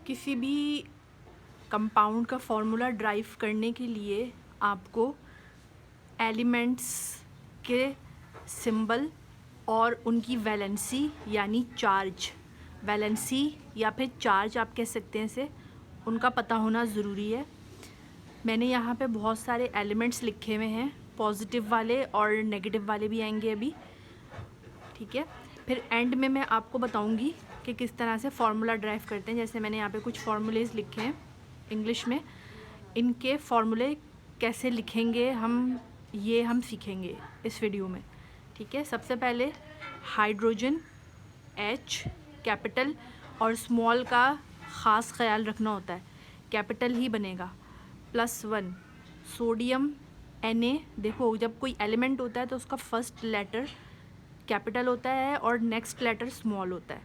किसी भी कंपाउंड का फॉर्मूला ड्राइव करने के लिए आपको एलिमेंट्स के सिंबल और उनकी वैलेंसी यानी चार्ज, वैलेंसी या फिर चार्ज आप कह सकते हैं इसे, उनका पता होना ज़रूरी है। मैंने यहाँ पे बहुत सारे एलिमेंट्स लिखे हुए हैं, पॉजिटिव वाले और नेगेटिव वाले भी आएंगे अभी, ठीक है। फिर एंड में मैं आपको बताऊँगी कि किस तरह से फार्मूला ड्राइव करते हैं। जैसे मैंने यहाँ पे कुछ फार्मूलेज लिखे हैं इंग्लिश में, इनके फार्मूले कैसे लिखेंगे हम सीखेंगे इस वीडियो में, ठीक है। सबसे पहले हाइड्रोजन H कैपिटल और स्मॉल का ख़ास ख्याल रखना होता है, कैपिटल ही बनेगा। +1 सोडियम Na, देखो जब कोई एलिमेंट होता है तो उसका फर्स्ट लेटर कैपिटल होता है और नेक्स्ट लेटर स्मॉल होता है,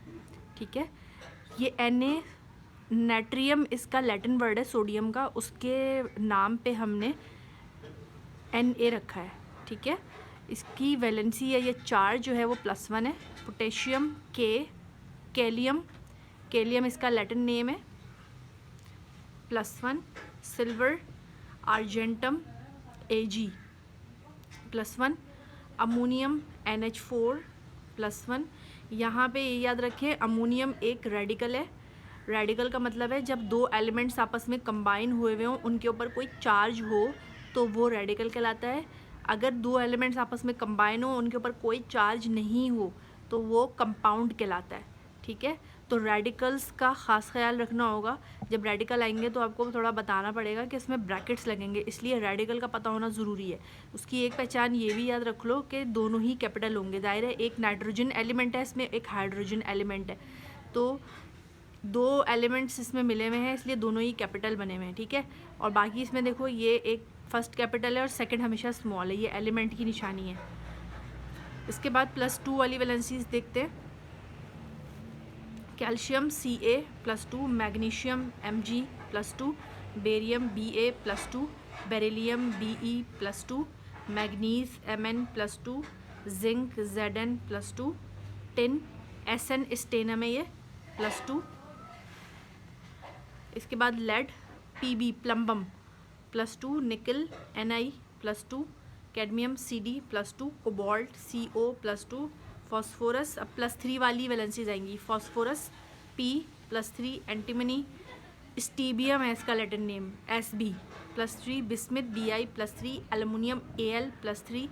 ठीक है। ये Na नाइट्रियम इसका लैटिन वर्ड है सोडियम का, उसके नाम पे हमने Na रखा है, ठीक है। इसकी वैलेंसी है, ये चार्ज जो है वो +1 है। पोटेशियम K, कैलियम इसका लैटिन नेम है, +1। Silver argentum Ag, +1। Ammonium NH4, +1। यहाँ पे ये याद रखें अमोनियम एक रेडिकल है। रेडिकल का मतलब है जब दो एलिमेंट्स आपस में कंबाइन हुए हुए हों, उनके ऊपर कोई चार्ज हो तो वो रेडिकल कहलाता है। अगर दो एलिमेंट्स आपस में कंबाइन हो, उनके ऊपर कोई चार्ज नहीं हो तो वो कंपाउंड कहलाता है, ठीक है। तो रेडिकल्स का ख़ास ख्याल रखना होगा। जब रेडिकल आएंगे तो आपको थोड़ा बताना पड़ेगा कि इसमें ब्रैकेट्स लगेंगे, इसलिए रेडिकल का पता होना ज़रूरी है। उसकी एक पहचान ये भी याद रख लो कि दोनों ही कैपिटल होंगे। ज़ाहिर है एक नाइट्रोजन एलिमेंट है इसमें, एक हाइड्रोजन एलिमेंट है, तो दो एलिमेंट्स इसमें मिले हुए हैं इसलिए दोनों ही कैपिटल बने हुए हैं, ठीक है। और बाकी इसमें देखो ये एक फर्स्ट कैपिटल है और सेकंड हमेशा स्मॉल है, ये एलिमेंट की निशानी है। इसके बाद +2 वाली वैलेंसीज देखते हैं। Calcium Ca +2, magnesium Mg +2, barium Ba +2, beryllium Be +2, manganese Mn +2, zinc Zn +2, tin Sn stannum है ये +2। इसके बाद लेड Pb प्लम्बम +2, निकल Ni +2, cadmium Cd +2, cobalt Co +2, phosphorus अब +3 वाली वैलेंसीज आएंगी। फॉस्फोरस P +3, एंटीमनी स्टीबियम है इसका Latin name Sb +3, bismuth Bi +3, aluminium Al +3,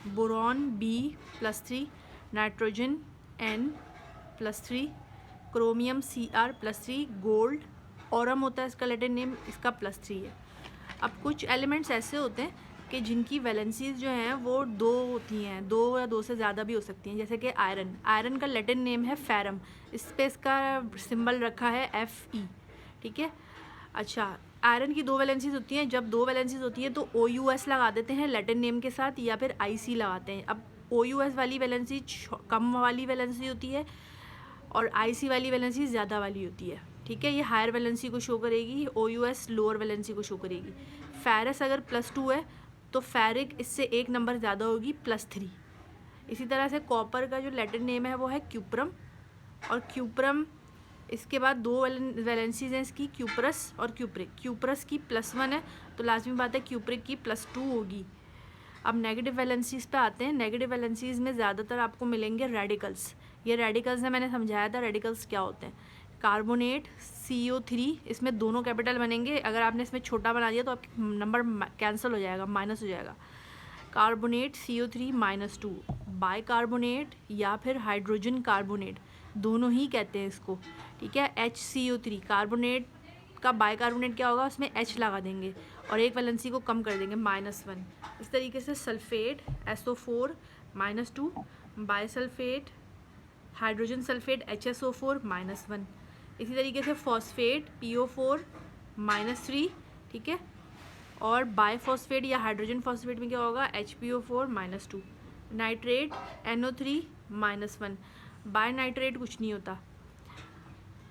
boron B +3, nitrogen N +3, chromium Cr +3, gold Aurum होता है इसका लैटिन नेम, इसका +3 है। अब कुछ एलिमेंट्स ऐसे होते हैं कि जिनकी वैलेंसीज जो हैं वो 2 होती हैं, 2 या 2 से ज़्यादा भी हो सकती हैं। जैसे कि आयरन का लैटिन नेम है फेरम, इस पे इसका सिंबल रखा है Fe, ठीक है। अच्छा, आयरन की 2 वैलेंसीज होती हैं। जब 2 वैलेंसीज होती हैं तो OUS लगा देते हैं लैटिन नेम के साथ या फिर IC लगाते हैं। अब OUS वाली वैलेंसी कम वाली वैलेंसी होती है और IC वाली वैलेंसी ज़्यादा वाली होती है, ठीक है। ये हायर वैलेंसी को शो करेगी, OUS लोअर वैलेंसी को शो करेगी। फेरस अगर +2 है तो फेरिक इससे 1 नंबर ज़्यादा होगी, +3। इसी तरह से कॉपर का जो लैटिन नेम है वो है क्यूप्रम, और क्यूप्रम इसके बाद 2 वैलेंसीज हैं इसकी, क्यूप्रस और क्यूप्रिक। क्यूप्रस की +1 है तो लाजमी बात है क्यूप्रिक की +2 होगी। अब नेगेटिव वैलेंसीज पे आते हैं। नेगेटिव वैलेंसीज में ज़्यादातर आपको मिलेंगे रेडिकल्स। ये रेडिकल्स है, मैंने समझाया था रेडिकल्स क्या होते हैं। कार्बोनेट CO3, इसमें दोनों कैपिटल बनेंगे। अगर आपने इसमें छोटा बना दिया तो आपका नंबर कैंसिल हो जाएगा, माइनस हो जाएगा। कार्बोनेट CO3 -2, बाइकार्बोनेट या फिर हाइड्रोजन कार्बोनेट, दोनों ही कहते हैं इसको, ठीक है। HCO3 कार्बोनेट का बाइकार्बोनेट क्या होगा, उसमें H लगा देंगे और एक वैलेंसी को कम कर देंगे, -1। इस तरीके से sulphate SO4 -2, bisulphate hydrogen sulphate HSO4 -1। इसी तरीके से फॉस्फेट PO4 -3, ठीक है। और बाईफॉस्फेट या हाइड्रोजन फॉस्फेट में क्या होगा, HPO4 -2। Nitrate NO3 -1। Bye nitrate कुछ नहीं होता।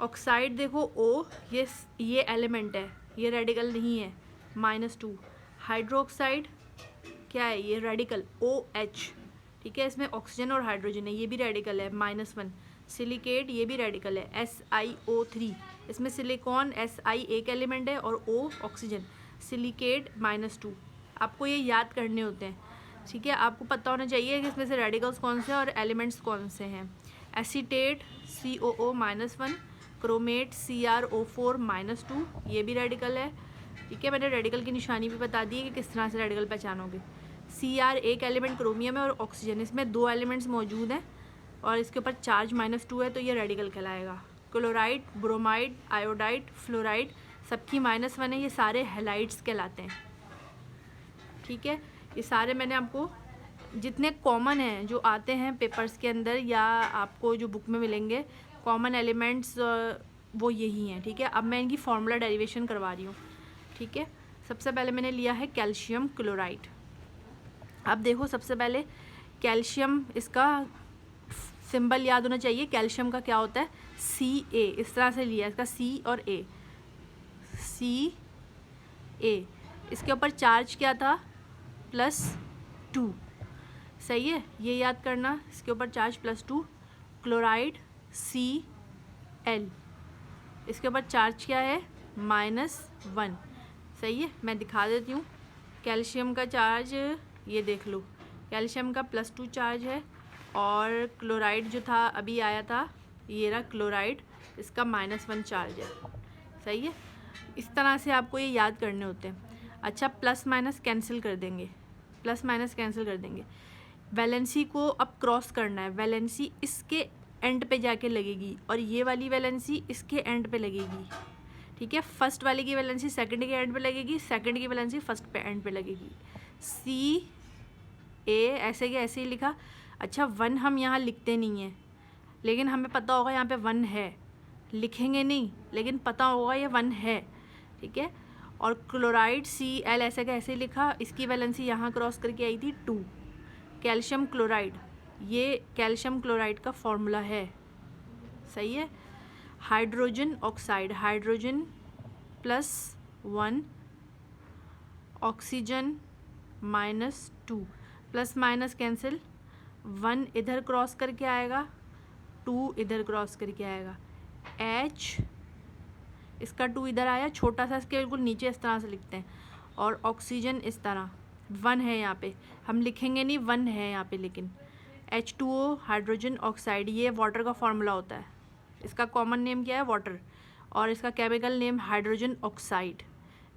ऑक्साइड देखो O, ये एलिमेंट है, ये रेडिकल नहीं है, -2। हाइड्रोक्साइड क्या है, ये रेडिकल OH, ठीक है। इसमें ऑक्सीजन और हाइड्रोजन है, ये भी रेडिकल है, -1। सिलिकेट ये भी रेडिकल है, SiO3, इसमें सिलिकॉन Si एक एलिमेंट है और O ऑक्सीजन, सिलिकेट -2। आपको ये याद करने होते हैं, ठीक है। आपको पता होना चाहिए कि इसमें से रेडिकल्स कौन से हैं और एलिमेंट्स कौन से हैं। एसीटेट COO -1, क्रोमेट CrO4 -2, ये भी रेडिकल है, ठीक है। मैंने रेडिकल की निशानी भी बता दी है कि किस तरह से रेडिकल पहचानोगे। Cr एक एलिमेंट क्रोमियम है और ऑक्सीजन, इसमें 2 एलिमेंट्स मौजूद हैं और इसके ऊपर चार्ज -2 है, तो ये रेडिकल कहलाएगा। क्लोराइड, ब्रोमाइड, आयोडाइड, फ्लोराइड सबकी -1 है, ये सारे हैलाइड्स कहलाते हैं, ठीक है। ये सारे मैंने आपको जितने कॉमन हैं जो आते हैं पेपर्स के अंदर या आपको जो बुक में मिलेंगे कॉमन एलिमेंट्स, वो यही हैं, ठीक है। अब मैं इनकी फार्मूला डेरिवेशन करवा रही हूँ, ठीक है। सबसे पहले मैंने लिया है कैल्शियम क्लोराइड। अब देखो सबसे पहले कैल्शियम, इसका सिंबल याद होना चाहिए। कैल्शियम का क्या होता है, Ca, इस तरह से लिया इसका C और A, Ca। इसके ऊपर चार्ज क्या था, +2, सही है, ये याद करना, इसके ऊपर चार्ज +2। क्लोराइड Cl, इसके ऊपर चार्ज क्या है, -1, सही है। मैं दिखा देती हूँ कैल्शियम का चार्ज, ये देख लो, कैल्शियम का +2 चार्ज है और क्लोराइड जो था अभी आया था, ये रहा क्लोराइड, इसका -1 चार्ज है, सही है। इस तरह से आपको ये याद करने होते हैं। अच्छा, प्लस माइनस कैंसिल कर देंगे, प्लस माइनस कैंसिल कर देंगे। वैलेंसी को अब क्रॉस करना है, वैलेंसी इसके एंड पे जाके लगेगी और ये वाली वैलेंसी इसके एंड पे लगेगी, ठीक है। फर्स्ट वाले की वैलेंसी सेकंड के एंड पे लगेगी, सेकंड की वैलेंसी फर्स्ट पे एंड पे लगेगी। Ca ऐसे के ऐसे ही लिखा। अच्छा, 1 हम यहाँ लिखते नहीं हैं, लेकिन हमें पता होगा यहाँ पे 1 है, लिखेंगे नहीं लेकिन पता होगा ये 1 है, ठीक है। और क्लोराइड Cl ऐसे का ऐसे लिखा, इसकी वैलेंसी यहाँ क्रॉस करके आई थी 2। कैल्शियम क्लोराइड, ये कैल्शियम क्लोराइड का फॉर्मूला है, सही है। Hydrogen oxide, hydrogen +1, oxygen -2, plus minus cancel, 1 इधर क्रॉस करके आएगा, 2 इधर क्रॉस करके आएगा। H, इसका 2 इधर आया, छोटा सा इसके बिल्कुल नीचे इस तरह से लिखते हैं। और ऑक्सीजन इस तरह, 1 है यहाँ पे, हम लिखेंगे नहीं 1 है यहाँ पे, लेकिन H2O हाइड्रोजन ऑक्साइड, ये वाटर का फॉर्मूला होता है, इसका कॉमन नेम क्या है, वाटर, और इसका केमिकल नेम हाइड्रोजन ऑक्साइड।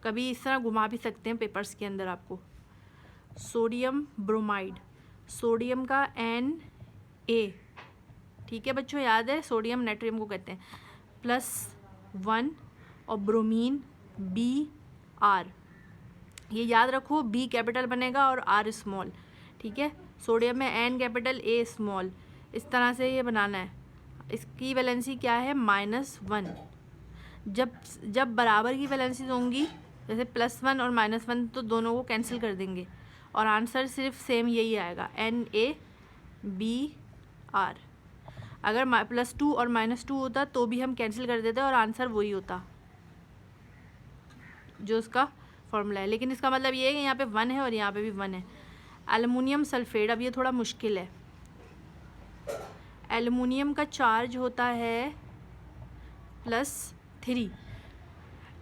कभी इस तरह घुमा भी सकते हैं पेपर्स के अंदर आपको। सोडियम ब्रोमाइड, सोडियम का Na, ठीक है बच्चों, याद है, सोडियम नाइट्रियम को कहते हैं, +1, और ब्रोमीन Br, ये याद रखो, B कैपिटल बनेगा और R स्मॉल, ठीक है। सोडियम में N कैपिटल A स्मॉल, इस तरह से ये बनाना है। इसकी वैलेंसी क्या है, -1। जब बराबर की वैलेंसी होंगी, जैसे +1 और -1, तो दोनों को कैंसिल कर देंगे और आंसर सिर्फ सेम यही आएगा, NaBr। अगर +2 और -2 होता तो भी हम कैंसिल कर देते और आंसर वही होता जो उसका फॉर्मूला है, लेकिन इसका मतलब ये है कि यहाँ पे 1 है और यहाँ पे भी 1 है। एल्युमिनियम सल्फेट, अब ये थोड़ा मुश्किल है। एल्युमिनियम का चार्ज होता है +3,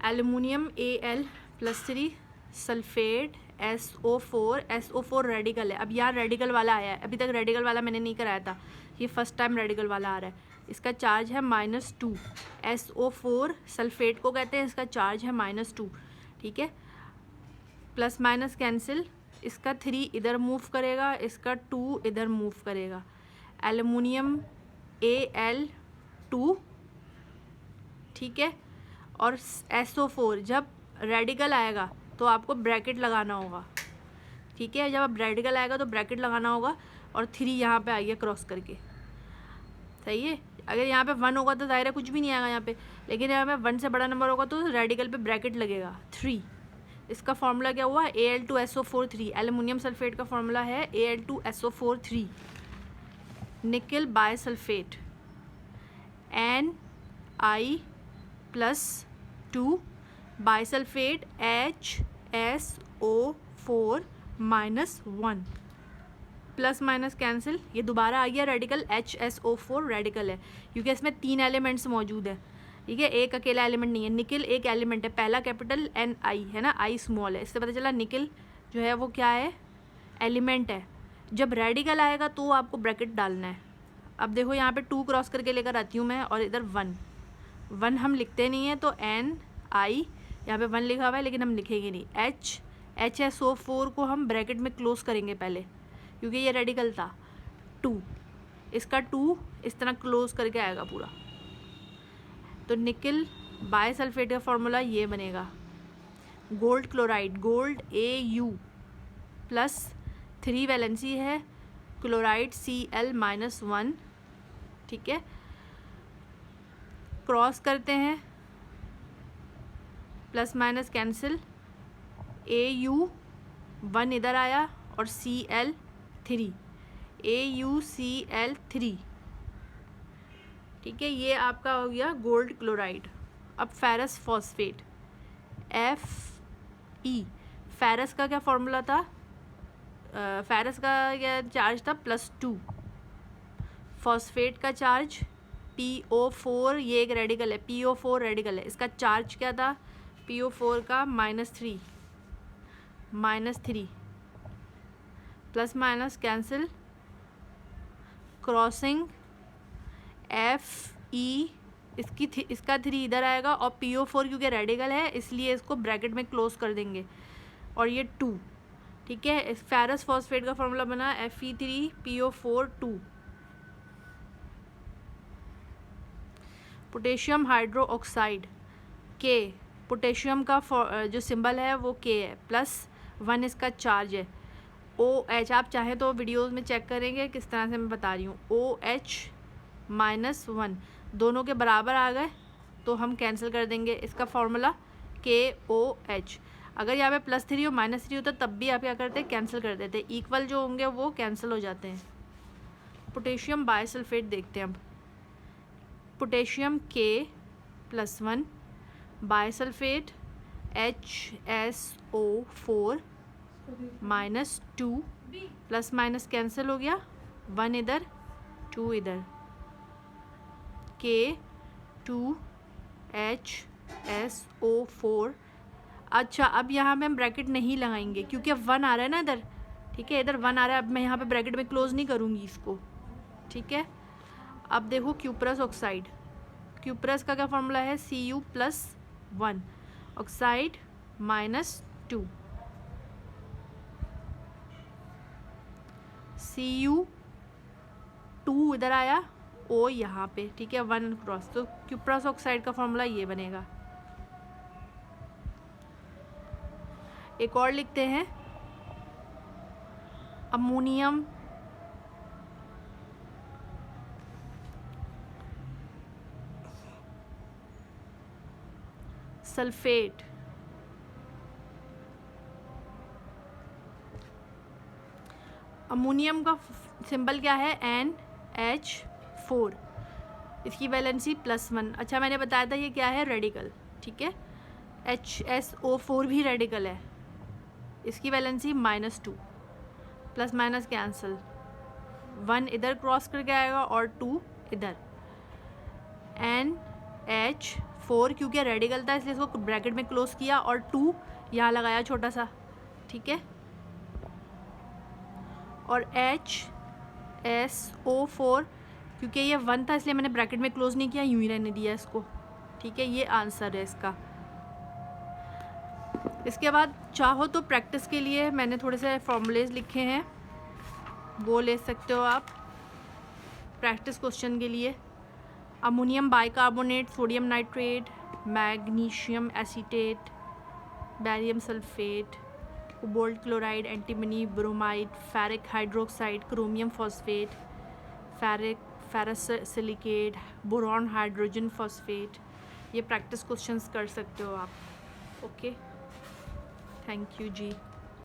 aluminium Al+3, sulphate SO4 radical है। अब यार रेडिकल वाला आया है, अभी तक रेडिकल वाला मैंने नहीं कराया था, ये फर्स्ट टाइम रेडिकल वाला आ रहा है। इसका चार्ज है -2, SO4 सल्फेट को कहते हैं, इसका चार्ज है -2, ठीक है। प्लस माइनस कैंसिल, इसका 3 इधर मूव करेगा, इसका 2 इधर मूव करेगा। एल्युमिनियम Al2, ठीक है। और SO4 जब रेडिकल आएगा तो आपको ब्रैकेट लगाना होगा, ठीक है। जब अब रेडिकल आएगा तो ब्रैकेट लगाना होगा और 3 यहाँ पे आइए क्रॉस करके, सही है। अगर यहाँ पे 1 होगा तो जाहिर है कुछ भी नहीं आएगा यहाँ पे, लेकिन यहाँ पे 1 से बड़ा नंबर होगा तो रेडिकल पे ब्रैकेट लगेगा 3। इसका फॉर्मूला क्या हुआ, Al2SO4 एल्युमिनियम सल्फेट का फॉर्मूला है Al2SO4। निकल बायसल्फेट Ni+2, बायसल्फेट HSO4-1, plus minus cancel, ये दोबारा आ गया रेडिकल, HSO4 रेडिकल है क्योंकि इसमें 3 एलिमेंट्स मौजूद है, ठीक है, एक अकेला एलिमेंट नहीं है। निकिल एक एलिमेंट है, पहला कैपिटल Ni है ना, I स्मॉल है, इससे पता चला निकिल जो है वो क्या है, एलिमेंट है। जब रेडिकल आएगा तो आपको ब्रैकेट डालना है। अब देखो यहाँ पे 2 क्रॉस करके लेकर आती हूँ मैं, और इधर 1 हम लिखते नहीं हैं तो Ni, यहाँ पे 1 लिखा हुआ है लेकिन हम लिखेंगे नहीं। HSO4 को हम ब्रैकेट में क्लोज करेंगे पहले क्योंकि ये रेडिकल था। 2, इसका 2 इस तरह क्लोज करके आएगा पूरा। तो निकिल बायसल्फेट का फॉर्मूला ये बनेगा, gold chloride, gold Au plus 3 valency है, क्लोराइड Cl-1, ठीक है, क्रॉस करते हैं, प्लस माइनस कैंसिल, Au 1 इधर आया और Cl3, AuCl3, ठीक है, ये आपका हो गया गोल्ड क्लोराइड। अब फेरस फॉस्फेट, Fe, फेरस का क्या फॉर्मूला था, फेरस का क्या चार्ज था, +2, फॉस्फेट का चार्ज PO4, ये एक रेडिकल है, PO4 रेडिकल है, इसका चार्ज क्या था, PO4 का -3, plus minus cancel, crossing, Fe, इसका 3 इधर आएगा और PO4 क्योंकि रेडिकल है इसलिए इसको ब्रैकेट में क्लोज कर देंगे, और ये 2, ठीक है। इस फेरस फॉस्फेट का फॉर्मूला बना Fe3PO4 2। Potassium hydro oxide K, potassium का जो सिंबल है वो K है, +1 इसका चार्ज है। OH, आप चाहें तो वीडियोस में चेक करेंगे किस तरह से मैं बता रही हूँ। OH-1 दोनों के बराबर आ गए तो हम कैंसिल कर देंगे, इसका फॉर्मूला KOH। अगर यहाँ पे +3 हो -3 होता तब भी आप क्या करते, कैंसिल कर देते, इक्वल जो होंगे वो कैंसिल हो जाते हैं। पोटेशियम बायसल्फेट देखते हैं अब, potassium K+1, बायसल्फेट HSO4 -2, plus minus cancel हो गया, 1 इधर 2 इधर, K2HSO4। अच्छा, अब यहाँ पे हम ब्रैकेट नहीं लगाएंगे क्योंकि अब 1 आ रहा है ना इधर, ठीक है, इधर 1 आ रहा है, अब मैं यहाँ पे ब्रैकेट में क्लोज नहीं करूँगी इसको, ठीक है। अब देखो क्यूप्रस ऑक्साइड, क्यूप्रस का क्या फॉर्मूला है, Cu+1, ऑक्साइड -2, Cu2 इधर आया, O यहाँ पे, ठीक है, 1 क्रॉस, तो क्यूप्रस ऑक्साइड का फॉर्मूला ये बनेगा। एक और लिखते हैं, अमोनियम सल्फेट, अमोनियम का सिंबल क्या है, NH4, इसकी वैलेंसी +1। अच्छा, मैंने बताया था ये क्या है, रेडिकल, ठीक है। HSO4 भी रेडिकल है, इसकी वैलेंसी -2, प्लस माइनस कैंसिल, 1 इधर क्रॉस करके आएगा और 2 इधर। NH4 क्योंकि रेडिकल था इसलिए इसको ब्रैकेट में क्लोज किया और 2 यहाँ लगाया छोटा सा, ठीक है। और HSO4 क्योंकि ये 1 था इसलिए मैंने ब्रैकेट में क्लोज नहीं किया, यूँ ही रहने दिया इसको, ठीक है। ये आंसर है इसका। इसके बाद चाहो तो प्रैक्टिस के लिए मैंने थोड़े से फॉर्मूलेज लिखे हैं, वो ले सकते हो आप प्रैक्टिस क्वेश्चन के लिए। Ammonium bicarbonate, sodium nitrate, magnesium acetate, barium sulphate, cobalt chloride, antimony bromide, ferric hydroxide, chromium phosphate, ferrous silicate, boron hydrogen phosphate. ये प्रैक्टिस क्वेश्चंस कर सकते हो आप। Okay, thank you ji.